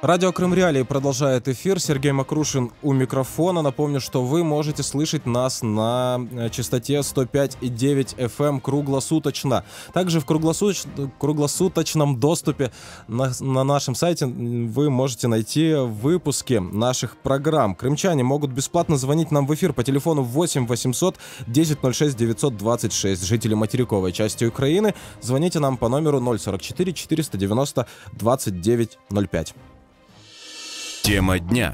Радио Крым Реалии продолжает эфир. Сергей Макрушин у микрофона. Напомню, что вы можете слышать нас на частоте 105,9 FM круглосуточно. Также в круглосуточном доступе на нашем сайте вы можете найти выпуски наших программ. Крымчане могут бесплатно звонить нам в эфир по телефону 8 800 1006 926. Жители материковой части Украины, звоните нам по номеру 044 490 2905. Тема дня.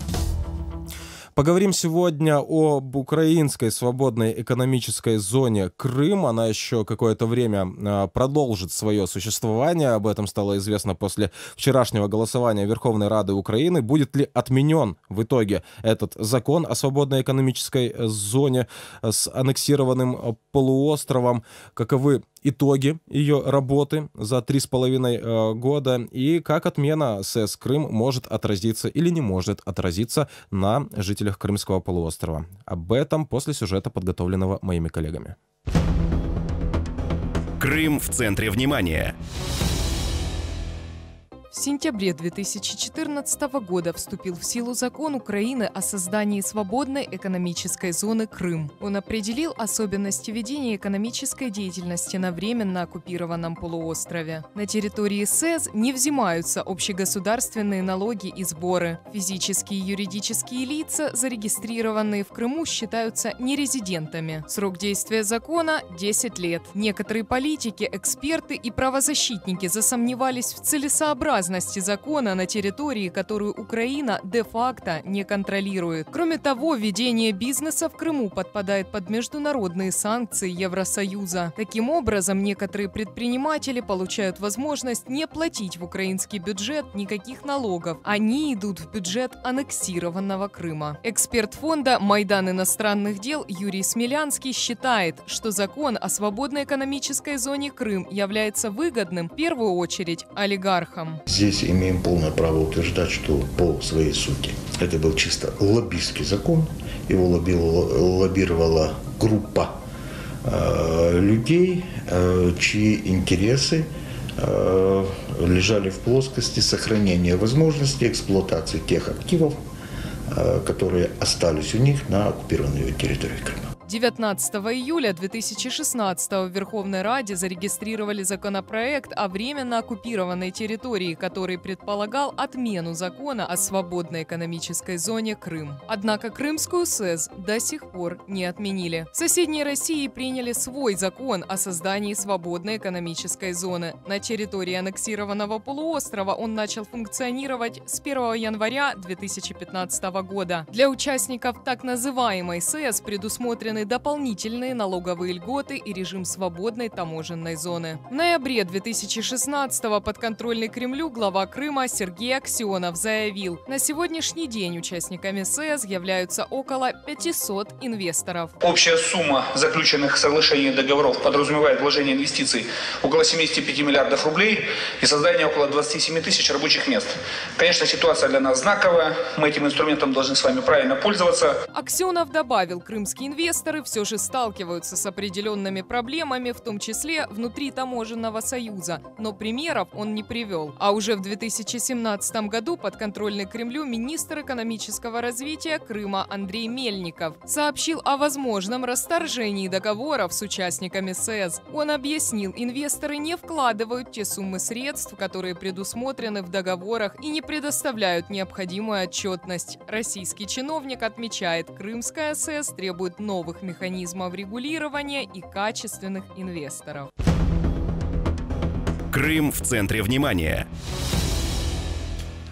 Поговорим сегодня об украинской свободной экономической зоне Крым. Она еще какое-то время продолжит свое существование. Об этом стало известно после вчерашнего голосования Верховной Рады Украины. Будет ли отменен в итоге этот закон о свободной экономической зоне с аннексированным полуостровом? Каковы итоги ее работы за 3,5 года и как отмена СЭС Крым может отразиться или не может отразиться на жителях Крымского полуострова. Об этом после сюжета, подготовленного моими коллегами. Крым в центре внимания. В сентябре 2014 года вступил в силу закон Украины о создании свободной экономической зоны Крым. Он определил особенности ведения экономической деятельности на временно оккупированном полуострове. На территории СЭС не взимаются общегосударственные налоги и сборы. Физические и юридические лица, зарегистрированные в Крыму, считаются нерезидентами. Срок действия закона – 10 лет. Некоторые политики, эксперты и правозащитники засомневались в целесообразности закона на территории, которую Украина де-факто не контролирует. Кроме того, ведение бизнеса в Крыму подпадает под международные санкции Евросоюза. Таким образом, некоторые предприниматели получают возможность не платить в украинский бюджет никаких налогов. Они идут в бюджет аннексированного Крыма. Эксперт фонда «Майдан иностранных дел» Юрий Смелянский считает, что закон о свободной экономической зоне Крым является выгодным в первую очередь олигархам. Здесь имеем полное право утверждать, что по своей сути это был чисто лоббистский закон. Его лоббировала группа людей, чьи интересы лежали в плоскости сохранения возможности эксплуатации тех активов, которые остались у них на оккупированной территории Крыма. 19 июля 2016 в Верховной Раде зарегистрировали законопроект о временно оккупированной территории, который предполагал отмену закона о свободной экономической зоне Крым. Однако Крымскую СЭС до сих пор не отменили. В соседней России приняли свой закон о создании свободной экономической зоны. На территории аннексированного полуострова он начал функционировать с 1 января 2015 года. Для участников так называемой СЭС предусмотрены дополнительные налоговые льготы и режим свободной таможенной зоны. В ноябре 2016-го подконтрольный Кремлю глава Крыма Сергей Аксенов заявил, на сегодняшний день участниками СЭС являются около 500 инвесторов. Общая сумма заключенных соглашений и договоров подразумевает вложение инвестиций около 75 миллиардов рублей и создание около 27 тысяч рабочих мест. Конечно, ситуация для нас знаковая, мы этим инструментом должны с вами правильно пользоваться. Аксенов добавил, крымские инвесторы все же сталкиваются с определенными проблемами, в том числе внутри таможенного союза, но примеров он не привел. А уже в 2017 году подконтрольный Кремлю министр экономического развития Крыма Андрей Мельников сообщил о возможном расторжении договоров с участниками СЭС. Он объяснил, инвесторы не вкладывают те суммы средств, которые предусмотрены в договорах, и не предоставляют необходимую отчетность. Российский чиновник отмечает, Крымская СЭС требует новых механизмов регулирования и качественных инвесторов. Крым в центре внимания.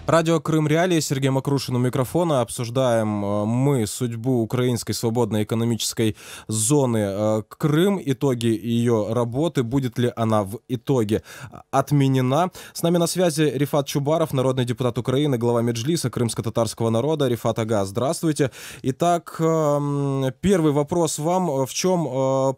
Радио Крым Реалии, Сергей Макрушин у микрофона. Обсуждаем мы судьбу украинской свободной экономической зоны Крым, итоги ее работы, будет ли она в итоге отменена. С нами на связи Рифат Чубаров, народный депутат Украины, глава Меджлиса крымско-татарского народа. Рифат ага, здравствуйте. Итак, первый вопрос вам. В чем,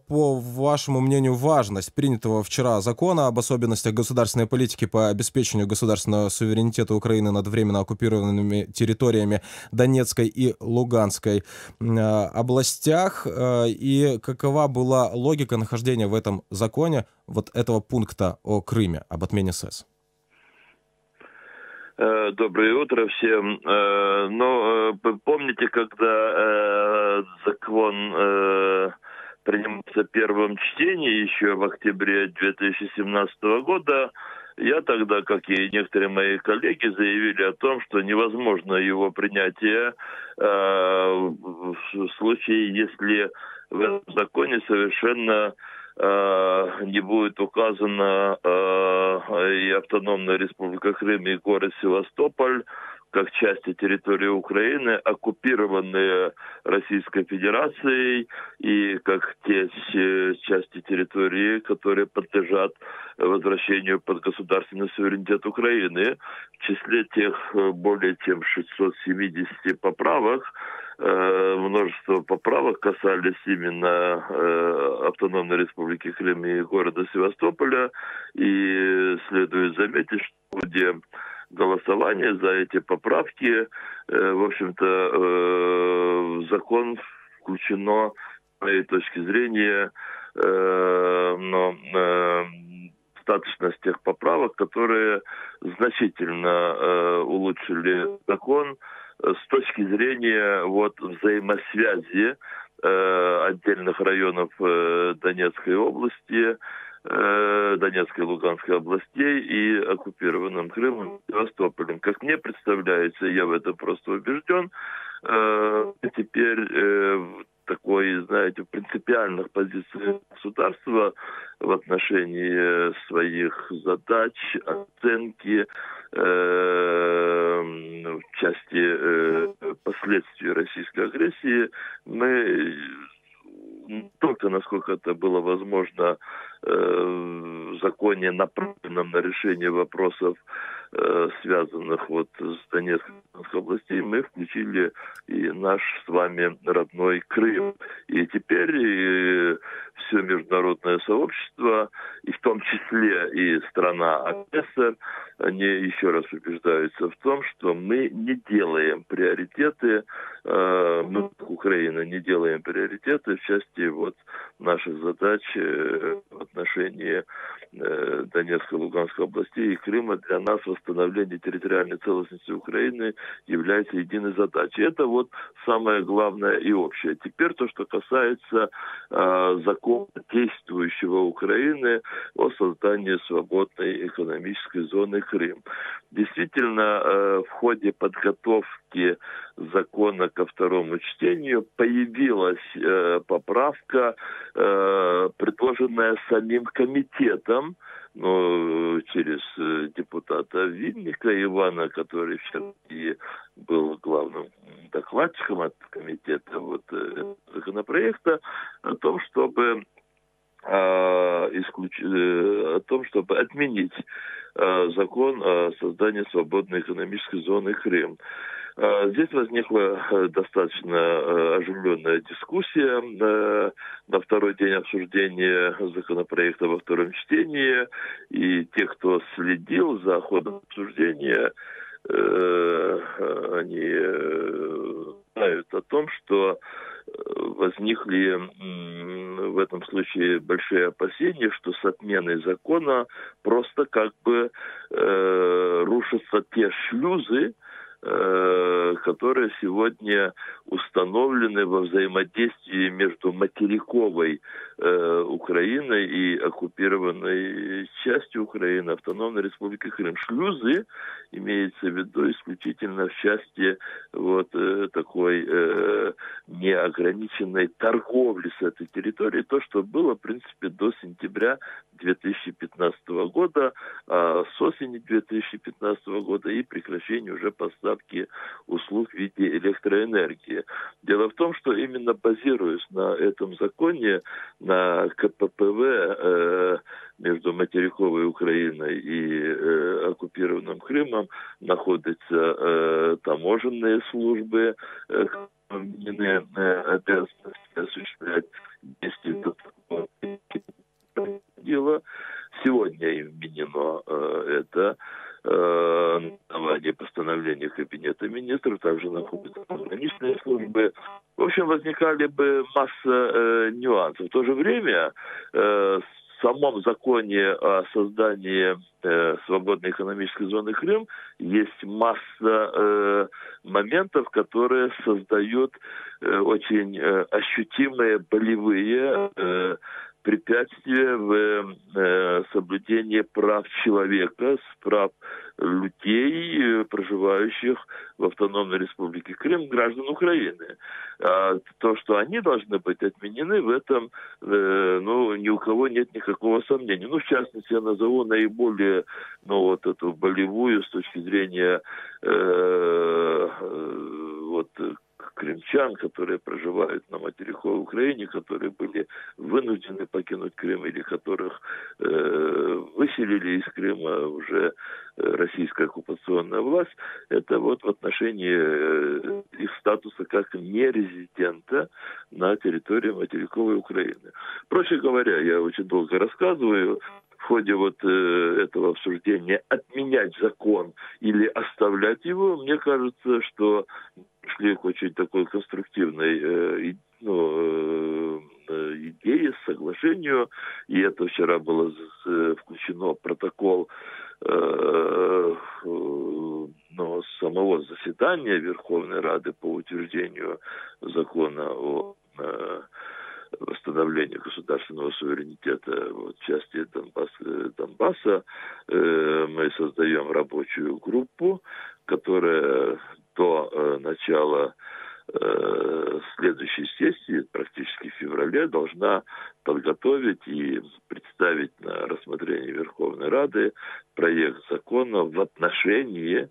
по вашему мнению, важность принятого вчера закона об особенностях государственной политики по обеспечению государственного суверенитета Украины над временно оккупированными территориями Донецкой и Луганской областях, и какова была логика нахождения в этом законе вот этого пункта о Крыме, об отмене СЭС? Доброе утро всем. Помните, когда закон принимался в первом чтении еще в октябре 2017 года, я тогда, как и некоторые мои коллеги, заявили о том, что невозможно его принятие в случае, если в этом законе совершенно не будет указана и Автономная Республика Крым, и город Севастополь, как части территории Украины, оккупированные Российской Федерацией, и как те части территории, которые подлежат возвращению под государственный суверенитет Украины. В числе тех более чем 670 поправок, множество поправок касались именно Автономной Республики Крым и города Севастополя. И следует заметить, что в ходе голосования за эти поправки, в общем-то, в закон включено, с моей точки зрения, достаточно тех поправок, которые значительно улучшили закон с точки зрения взаимосвязи отдельных районов Донецкой области, Донецкой и Луганской областей и оккупированным Крымом и Севастополем. Как мне представляется, я в этом просто убежден, теперь такой, знаете, принципиальных позиций государства в отношении своих задач, оценки в части последствий российской агрессии, мы только насколько это было возможно в законе, направленном на решение вопросов, связанных с Донецкой областей, мы включили и наш с вами родной Крым. И теперь все международное сообщество, и в том числе и страна-агрессор, они еще раз убеждаются в том, что мы не делаем приоритеты, мы, Украина, не делаем приоритеты в части наших задач в отношении Донецкой и Луганской областей и Крыма. Для нас восстановление территориальной целостности Украины является единой задачей. Это самое главное и общее. Теперь то, что касается закона действующего Украины о создании свободной экономической зоны Крым. Действительно, в ходе подготовки закона ко второму чтению появилась поправка, предложенная самим комитетом, через депутата Винника Ивана, который вчера был главным докладчиком от комитета законопроекта, о том, чтобы отменить закон о создании свободной экономической зоны Крым. Здесь возникла достаточно оживленная дискуссия на второй день обсуждения законопроекта во втором чтении. И те, кто следил за ходом обсуждения, они знают о том, что возникли в этом случае большие опасения, что с отменой закона просто рушатся те шлюзы, которые сегодня установлены во взаимодействии между материковой Украиной и оккупированной частью Украины, Автономной Республики Крым. Шлюзы имеется в виду исключительно в части такой неограниченной торговли с этой территорией, то, что было, в принципе, до сентября 2015 года, а с осени 2015 года и прекращение уже поставки услуг в виде электроэнергии. Дело в том, что именно базируясь на этом законе, на КППВ между материковой Украиной и оккупированным Крымом находятся таможенные службы, которые обязаны осуществлять действия такого дела. Сегодня им вменено это на основании постановления Кабинета министров, также находятся пограничные службы. В общем, возникали бы масса нюансов. В то же время в самом законе о создании свободной свободной экономической зоны Крым есть масса моментов, которые создают очень ощутимые болевые препятствия в соблюдении прав человека, прав людей, проживающих в автономной республике Крым, граждан Украины. А то, что они должны быть отменены, в этом ни у кого нет никакого сомнения. В частности, я назову наиболее эту болевую с точки зрения крымчан, которые проживают на материковой Украине, которые были вынуждены покинуть Крым или которых выселили из Крыма уже российская оккупационная власть, это в отношении их статуса как нерезидента на территории материковой Украины. Проще говоря, я очень долго рассказываю, в ходе этого обсуждения отменять закон или оставлять его, мне кажется, что шли к очень такой конструктивной идее, соглашению, и это вчера было включено в протокол самого заседания Верховной Рады по утверждению закона о восстановлении государственного суверенитета в части Донбасса. Мы создаем рабочую группу, которая до начала следующей сессии, практически в феврале, должна подготовить и представить на рассмотрение Верховной Рады проект закона в отношении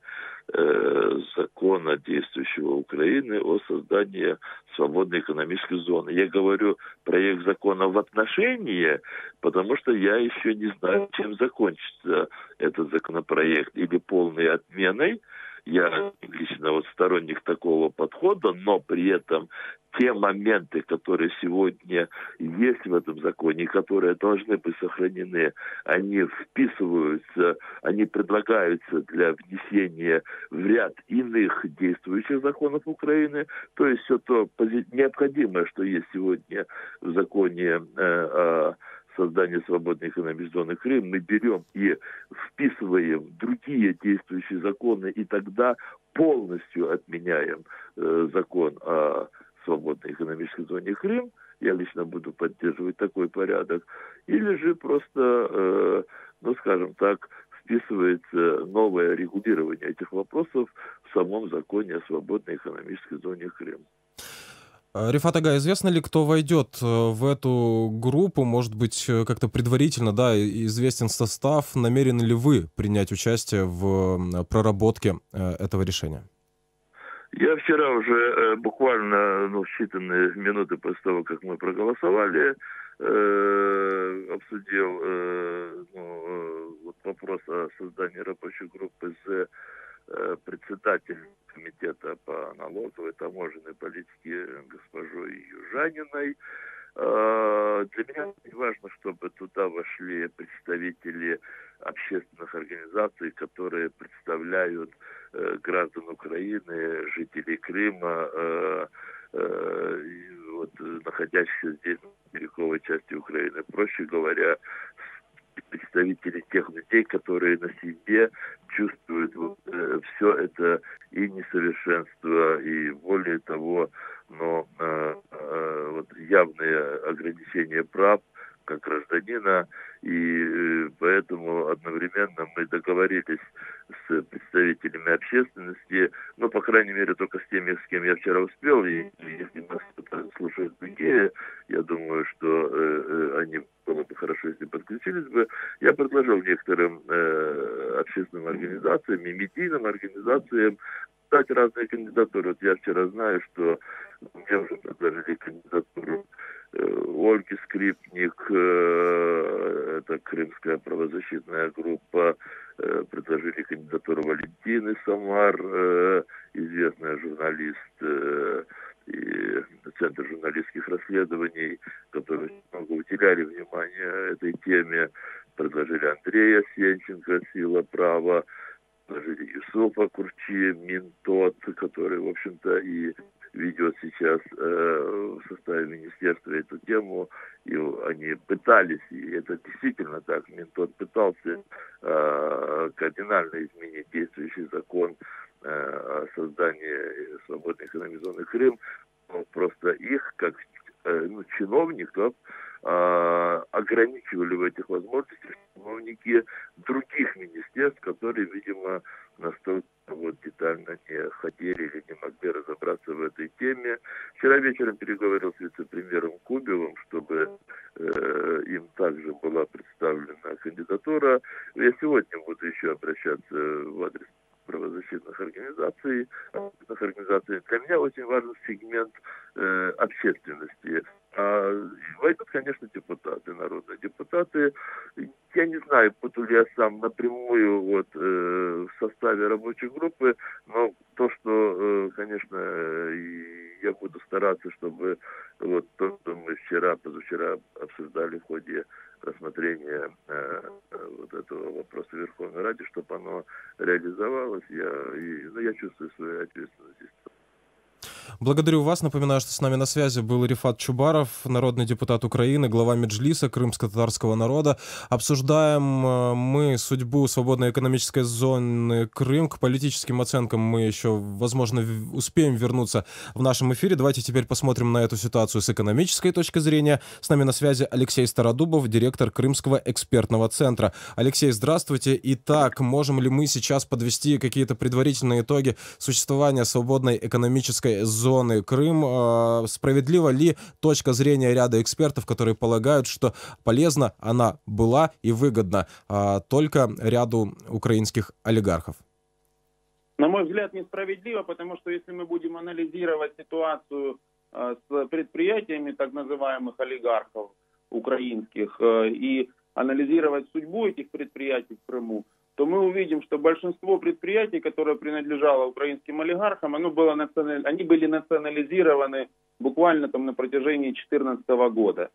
закона, действующего Украины, о создании свободной экономической зоны. Я говорю проект закона в отношении, потому что я еще не знаю, чем закончится этот законопроект, или полной отменой. Я лично сторонник такого подхода, но при этом те моменты, которые сегодня есть в этом законе, которые должны быть сохранены, они вписываются, они предлагаются для внесения в ряд иных действующих законов Украины. То есть все то необходимое, что есть сегодня в законе о создании свободной экономической зоны Крым, мы берем и вписываем в другие действующие законы, и тогда полностью отменяем закон о свободной экономической зоне Крым. Я лично буду поддерживать такой порядок. Или же просто, вписывается новое регулирование этих вопросов в самом законе о свободной экономической зоне Крым. Рифат Ага, известно ли, кто войдет в эту группу? Может быть, как-то предварительно, известен состав? Намерены ли вы принять участие в проработке этого решения? Я вчера уже буквально считанные минуты после того, как мы проголосовали, обсудил вопрос о создании рабочей группы с председателем комитета по налоговой таможенной политике госпожой Южаниной. Для меня очень важно, чтобы туда вошли представители общественных организаций, которые представляют граждан Украины, жителей Крыма, находящихся здесь, в материковой части Украины. Проще говоря, представители тех людей, которые на себе чувствуют все это и несовершенство, и более того, явные ограничения прав как гражданина, и поэтому одновременно мы договорились с представителями общественности, по крайней мере, только с теми, с кем я вчера успел, и если нас слушают другие, я думаю, что они было бы хорошо, если подключились бы. Я предложил некоторым общественным организациям и медийным организациям дать разные кандидатуры. Я вчера знаю, что мне уже предложили кандидатуру Ольги Скрипник, это крымская правозащитная группа, предложили кандидатуру Валентины Самар, известная журналист и Центр журналистских расследований, которые много уделяли внимания этой теме, предложили Андрея Сенченко, «Сила права», предложили Юсуфа Курчи, Минтот, который, в общем-то, и ведет сейчас в составе министерства эту тему, и они пытались, и это действительно так, Минтод пытался кардинально изменить действующий закон о создании свободной экономической зоны Крым, но просто их, как чиновников, ограничивали в этих возможностях чиновники других министерств, которые, видимо, настолько детально не хотели или не могли разобраться в этой теме. Вчера вечером переговорил с вице-премьером Кубевым, чтобы им также была представлена кандидатура. Я сегодня буду еще обращаться в адрес правозащитных организаций. Для меня очень важен сегмент общественности. Войдут, конечно, депутаты, народные депутаты. Я не знаю, буду ли я сам напрямую в составе рабочей группы, но то, что, конечно, я буду стараться, чтобы то, что мы позавчера обсуждали в ходе рассмотрения этого вопроса в Верховной Раде, чтобы оно реализовалось. Я чувствую свою ответственность. Благодарю вас. Напоминаю, что с нами на связи был Рифат Чубаров, народный депутат Украины, глава Меджлиса крымско-татарского народа. Обсуждаем мы судьбу свободной экономической зоны Крым. К политическим оценкам мы еще, возможно, успеем вернуться в нашем эфире. Давайте теперь посмотрим на эту ситуацию с экономической точки зрения. С нами на связи Алексей Стародубов, директор Крымского экспертного центра. Алексей, здравствуйте. Итак, можем ли мы сейчас подвести какие-то предварительные итоги существования свободной экономической зоны Крым? Справедлива ли точка зрения ряда экспертов, которые полагают, что полезна она была и выгодна только ряду украинских олигархов? На мой взгляд, несправедливо, потому что если мы будем анализировать ситуацию с предприятиями так называемых олигархов украинских и анализировать судьбу этих предприятий в Крыму, то мы увидим, что большинство предприятий, которые принадлежало украинским олигархам, они были национализированы буквально на протяжении 2014 года.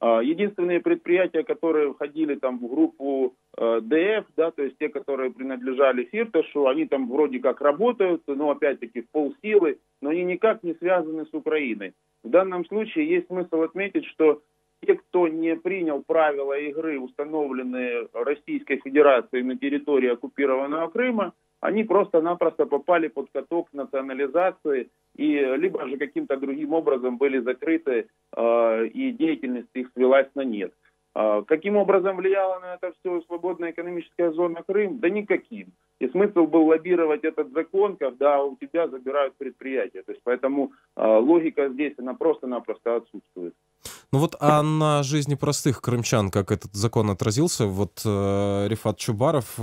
Единственные предприятия, которые входили в группу ДФ, то есть те, которые принадлежали Фирташу, они там вроде как работают, но опять-таки в полсилы, но они никак не связаны с Украиной. В данном случае есть смысл отметить, что те, кто не принял правила игры, установленные Российской Федерацией на территории оккупированного Крыма, они просто-напросто попали под каток национализации и либо же каким-то другим образом были закрыты, и деятельность их свелась на нет. Каким образом влияла на это все свободная экономическая зона Крым? Да никаким. И смысл был лоббировать этот закон, когда у тебя забирают предприятия. То есть поэтому логика здесь, она просто-напросто отсутствует. А на жизни простых крымчан, как этот закон отразился? Рифат Чубаров,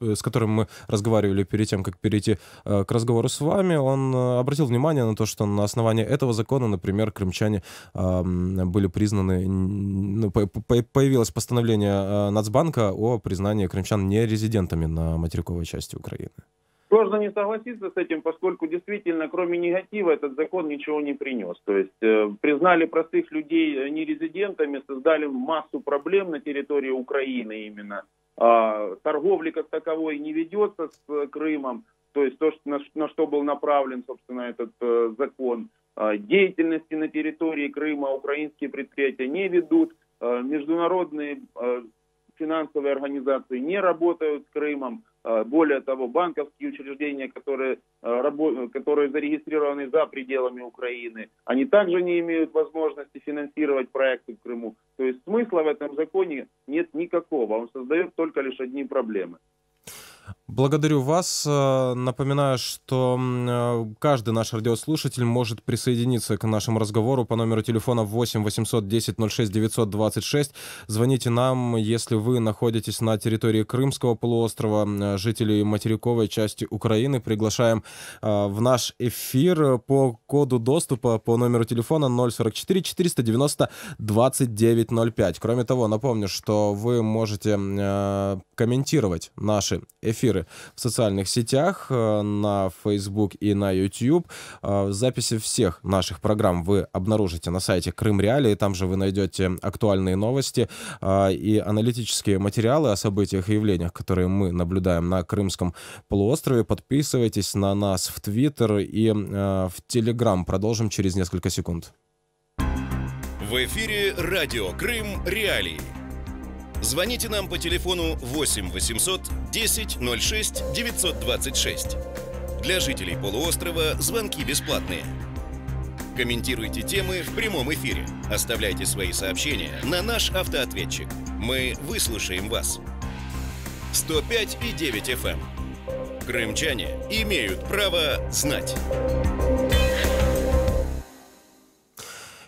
с которым мы разговаривали перед тем, как перейти к разговору с вами, он обратил внимание на то, что на основании этого закона, например, крымчане были признаны, появилось постановление Нацбанка о признании крымчан нерезидентами на материковой части Украины. Сложно не согласиться с этим, поскольку действительно, кроме негатива, этот закон ничего не принес. То есть признали простых людей нерезидентами, создали массу проблем на территории Украины именно. Торговли как таковой не ведется с Крымом, то есть то, на что был направлен, собственно, этот закон. Деятельности на территории Крыма украинские предприятия не ведут, международные финансовые организации не работают с Крымом. Более того, банковские учреждения, которые зарегистрированы за пределами Украины, они также не имеют возможности финансировать проекты в Крыму. То есть смысла в этом законе нет никакого. Он создает только лишь одни проблемы. Благодарю вас. Напоминаю, что каждый наш радиослушатель может присоединиться к нашему разговору по номеру телефона 8 810 06 926. Звоните нам, если вы находитесь на территории Крымского полуострова, жителей материковой части Украины. Приглашаем в наш эфир по коду доступа по номеру телефона 044 490 2905. Кроме того, напомню, что вы можете комментировать наши эфиры эфиры в социальных сетях, на Facebook и на YouTube. Записи всех наших программ вы обнаружите на сайте Крым Реалии. Там же вы найдете актуальные новости и аналитические материалы о событиях и явлениях, которые мы наблюдаем на Крымском полуострове. Подписывайтесь на нас в Твиттер и в Телеграм. Продолжим через несколько секунд. В эфире радио Крым Реалии. Звоните нам по телефону 8 800 10 06 926. Для жителей полуострова звонки бесплатные. Комментируйте темы в прямом эфире. Оставляйте свои сообщения на наш автоответчик. Мы выслушаем вас. 105,9 FM. Крымчане имеют право знать.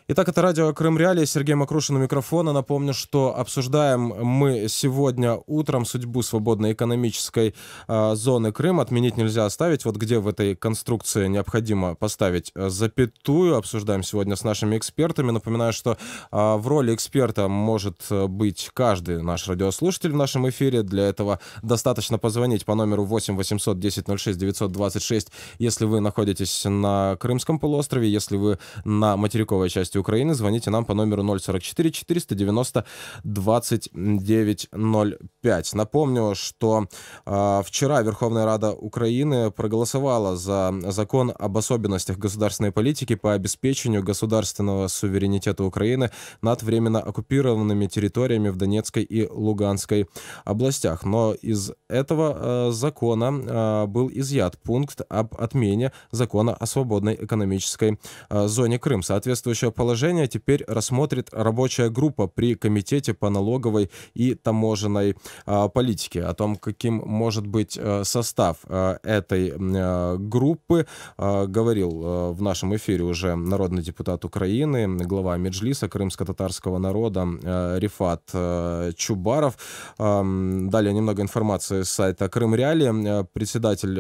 Итак, это радио Крым Реалии, Сергей Макрушин у микрофона. Напомню, что обсуждаем мы сегодня утром судьбу свободной экономической зоны Крым. Отменить нельзя оставить. Вот где в этой конструкции необходимо поставить запятую. Обсуждаем сегодня с нашими экспертами. Напоминаю, что в роли эксперта может быть каждый наш радиослушатель в нашем эфире. Для этого достаточно позвонить по номеру 8 800 10 06 926, если вы находитесь на Крымском полуострове, если вы на материковой части Украины, звоните нам по номеру 044 490 2905. Напомню, что вчера Верховная Рада Украины проголосовала за закон об особенностях государственной политики по обеспечению государственного суверенитета Украины над временно оккупированными территориями в Донецкой и Луганской областях. Но из этого закона был изъят пункт об отмене закона о свободной экономической зоне Крым. Соответствующее положение теперь рассмотрит рабочая группа при Комитете по налоговой и таможенной политике. О том, каким может быть состав этой группы, говорил в нашем эфире уже народный депутат Украины, глава Меджлиса крымско-татарского народа Рифат Чубаров. Далее немного информации с сайта Крым Реалии. Председатель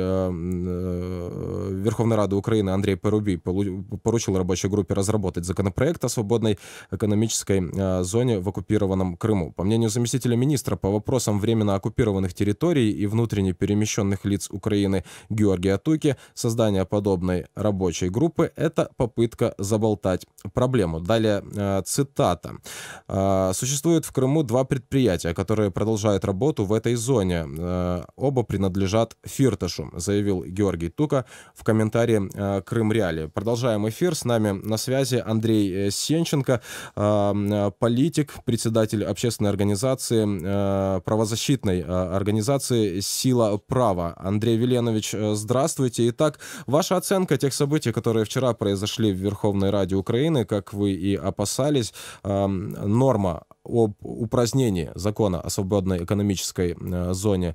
Верховной Рады Украины Андрей Парубий поручил рабочей группе разработать законопроект о свободной экономической зоне в оккупированном Крыму. По мнению заместителя министра по вопросам временно оккупированных территорий и внутренне перемещенных лиц Украины Георгия Туки, создание подобной рабочей группы – это попытка заболтать проблему. Далее цитата. «Существует в Крыму два предприятия, которые продолжают работу в этой зоне. Оба принадлежат Фирташу», заявил Георгий Тука в комментарии Крым Реалии. Продолжаем эфир. С нами на связи Андрей Сенченко, политик, председатель общественной организации, правозащитной организации «Сила права». Андрей Веленович, здравствуйте. Итак, ваша оценка тех событий, которые вчера произошли в Верховной Раде Украины, как вы и опасались, норма об упразднении закона о свободной экономической зоне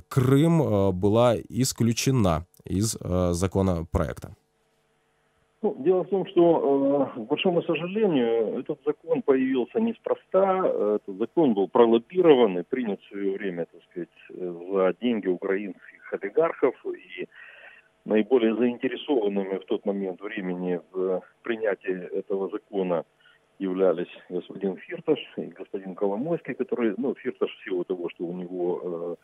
Крым была исключена из законопроекта. Ну, дело в том, что, к большому сожалению, этот закон появился неспроста. Этот закон был пролоббирован и принят в свое время, так сказать, за деньги украинских олигархов. И наиболее заинтересованными в тот момент времени в принятии этого закона являлись господин Фирташ и господин Коломойский, который, Фирташ в силу того, что у него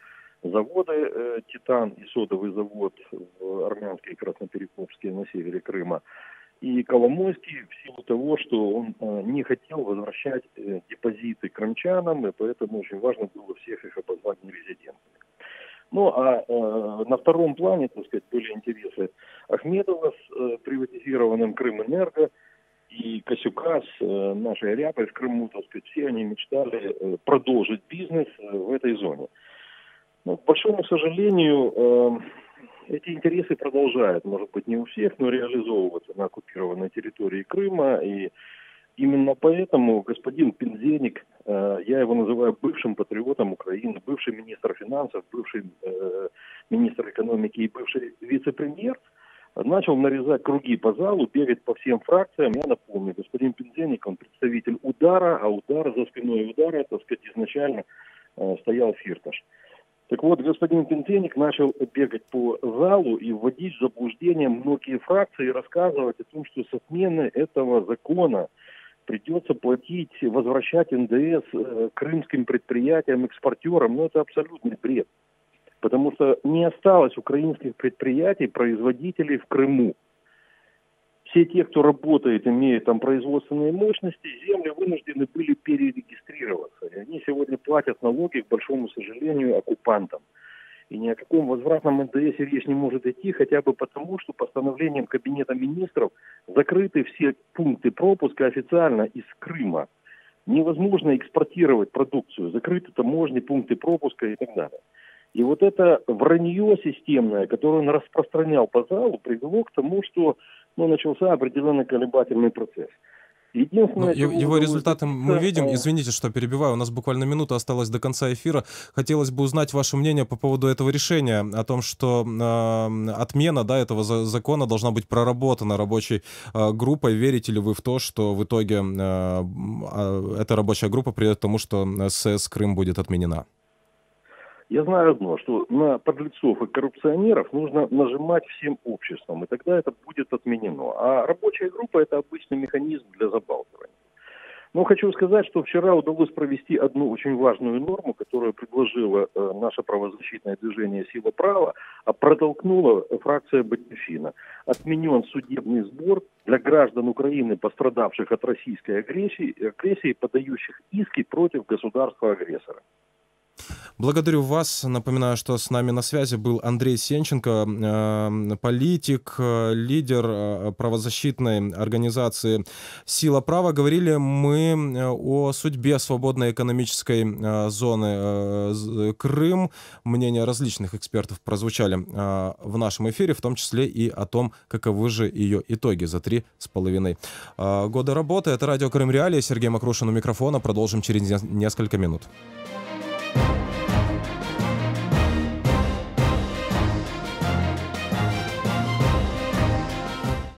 заводы «Титан» и содовый завод в Армянске и Красноперекопске на севере Крыма. И Коломойский в силу того, что он не хотел возвращать депозиты крымчанам, и поэтому очень важно было всех их обозвать нерезидентами. Ну, а на втором плане, так сказать, были интересы Ахмедова с приватизированным Крымэнерго и Косюка с нашей Ряпой в Крыму, так сказать, все они мечтали продолжить бизнес в этой зоне. Но, к большому сожалению, эти интересы продолжают, может быть, не у всех, но реализовываться на оккупированной территории Крыма. И именно поэтому господин Пинзеник, я его называю бывшим патриотом Украины, бывший министр финансов, бывший министр экономики и бывший вице-премьер, начал нарезать круги по залу, бегать по всем фракциям. Я напомню, господин Пинзеник, он представитель удара, а удар, за спиной удара, так сказать, изначально стоял Фирташ. Так вот, господин Пинзеник начал бегать по залу и вводить в заблуждение многие фракции и рассказывать о том, что с отмены этого закона придется платить, возвращать НДС крымским предприятиям, экспортерам. Но это абсолютный бред. потому что не осталось украинских предприятий, производителей в Крыму. Все те, кто работает, имеет там производственные мощности, земли вынуждены были перерегистрироваться. И они сегодня платят налоги, к большому сожалению, оккупантам. И ни о каком возвратном НДС речь не может идти, хотя бы потому, что постановлением Кабинета министров закрыты все пункты пропуска официально из Крыма. Невозможно экспортировать продукцию, закрыты таможни, пункты пропуска и так далее. И вот это вранье системное, которое он распространял по залу, привело к тому, что начался определенный колебательный процесс. Его результаты мы видим. Извините, что перебиваю. У нас буквально минута осталась до конца эфира. Хотелось бы узнать ваше мнение по поводу этого решения, о том, что отмена этого закона должна быть проработана рабочей группой. Верите ли вы в то, что в итоге эта рабочая группа приведет к тому, что СС Крым будет отменена? Я знаю одно, что на подлецов и коррупционеров нужно нажимать всем обществом, и тогда это будет отменено. А рабочая группа – это обычный механизм для забалтывания. Но хочу сказать, что вчера удалось провести одну очень важную норму, которую предложило наше правозащитное движение «Сила права», а протолкнула фракция «Батькивщина». Отменен судебный сбор для граждан Украины, пострадавших от российской агрессии, подающих иски против государства-агрессора. Благодарю вас. Напоминаю, что с нами на связи был Андрей Сенченко, политик, лидер правозащитной организации «Сила права». Говорили мы о судьбе свободной экономической зоны Крым. Мнения различных экспертов прозвучали в нашем эфире, в том числе и о том, каковы же ее итоги за 3,5 года работы. Это радио Крым Реалии. Сергей Макрушин у микрофона. Продолжим через несколько минут.